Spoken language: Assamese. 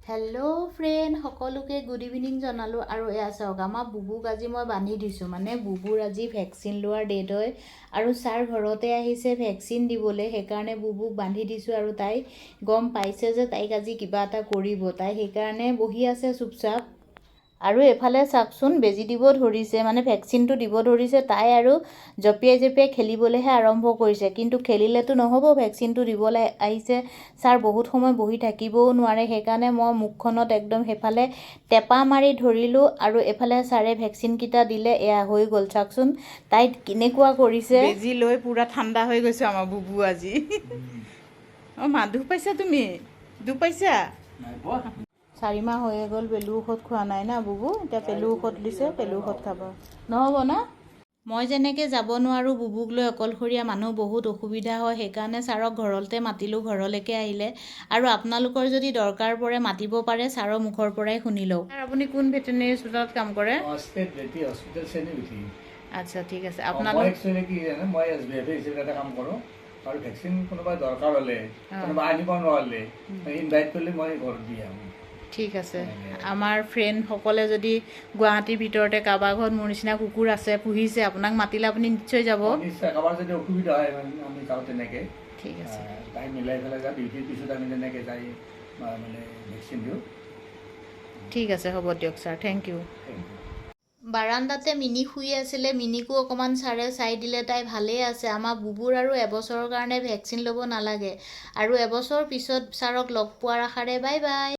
হেল্ল' ফ্ৰেণ্ড সকলোকে গুড ইভিনিং জনালোঁ আৰু এয়া চাওক আমাৰ বুবুক আজি মই বান্ধি দিছোঁ মানে বুবুৰ আজি ভেকচিন লোৱাৰ ডেট হয় আৰু ছাৰ ঘৰতে আহিছে ভেকচিন দিবলৈ সেইকাৰণে বুবুক বান্ধি দিছোঁ আৰু তাই গম পাইছে যে তাইক আজি কিবা এটা কৰিব তাই সেইকাৰণে বহি আছে চুপচাপ আৰু এফালে চাওকচোন বেজি দিব ধৰিছে মানে ভেকচিনটো দিব ধৰিছে তাই আৰু জঁপিয়াই খেলিবলৈহে আৰম্ভ কৰিছে কিন্তু খেলিলেতো নহ'ব ভেকচিনটো দিবলৈ আহিছে ছাৰ বহুত সময় বহি থাকিবও নোৱাৰে সেইকাৰণে মই মুখখনত একদম সেইফালে টেপা মাৰি ধৰিলোঁ আৰু এফালে ছাৰে ভেকচিনকেইটা দিলে এয়া হৈ গ'ল চাওকচোন তাই কেনেকুৱা কৰিছে বেজি লৈ পূৰা ঠাণ্ডা হৈ গৈছে আমাৰ বুবু আজি অঁ মা দুখ পাইছা তুমি দুখ পাইছা 4 মাহ হৈয়ে গ'ল পেলু ঔষধ খোৱা নাই না বুবু এতিয়া পেলু ঔষধ দিছে পেলু ঔষধ খাব নহ'ব না মই যেনেকৈ যাব নোৱাৰোঁ বুবুক লৈ অকলশৰীয়া মানুহ বহুত অসুবিধা হয় সেইকাৰণে ছাৰক ঘৰতে মাতিলোঁ ঘৰলৈকে আহিলে আৰু আপোনালোকৰ যদি দৰকাৰ পৰে মাতিব পাৰে ছাৰৰ মুখৰ পৰাই শুনি লওক ছাৰ আপুনি কোন ভেটেৰিনেৰী হস্পিটেলত কাম কৰে আচ্ছা ঠিক আছে আপোনালোক একচুৱেলি কি জানে মই SBF হিচাপে কাম কৰোঁ আৰু ভেকচিন কোনোবাই দৰকাৰ হ'লে কোনোবা আনিব নোৱাৰিলে ইনভাইট কৰিলে মই ঘৰত দি আহোঁ ঠিক আছে আমাৰ ফ্ৰেণ্ডসকলে যদি গুৱাহাটীৰ ভিতৰতে কাৰোবাৰ ঘৰত মোৰ নিচিনা কুকুৰ আছে পুহিছে আপোনাক মাতিলে আপুনি নিশ্চয় যাব নিশ্চয় কাৰোবাৰ যদি অসুবিধা হয় আমি যাওঁ তেনেকৈ ঠিক আছে তাই মিলাই পেলাই যাওঁ ডিউটিৰ পিছত আমি তেনেকৈ যাই মানে ভেকচিন দিওঁ ঠিক আছে হ'ব দিয়ক ছাৰ থেংক ইউ বাৰাণ্ডাতে মিনি শুই আছিলে মিনিকো অকণমান ছাৰে চাই দিলে তাই ভালেই আছে আমাৰ বুবুৰ আৰু এবছৰৰ কাৰণে ভেকচিন ল'ব নালাগে আৰু এবছৰ পিছত ছাৰক লগ পোৱাৰ আশাৰে বাই বাই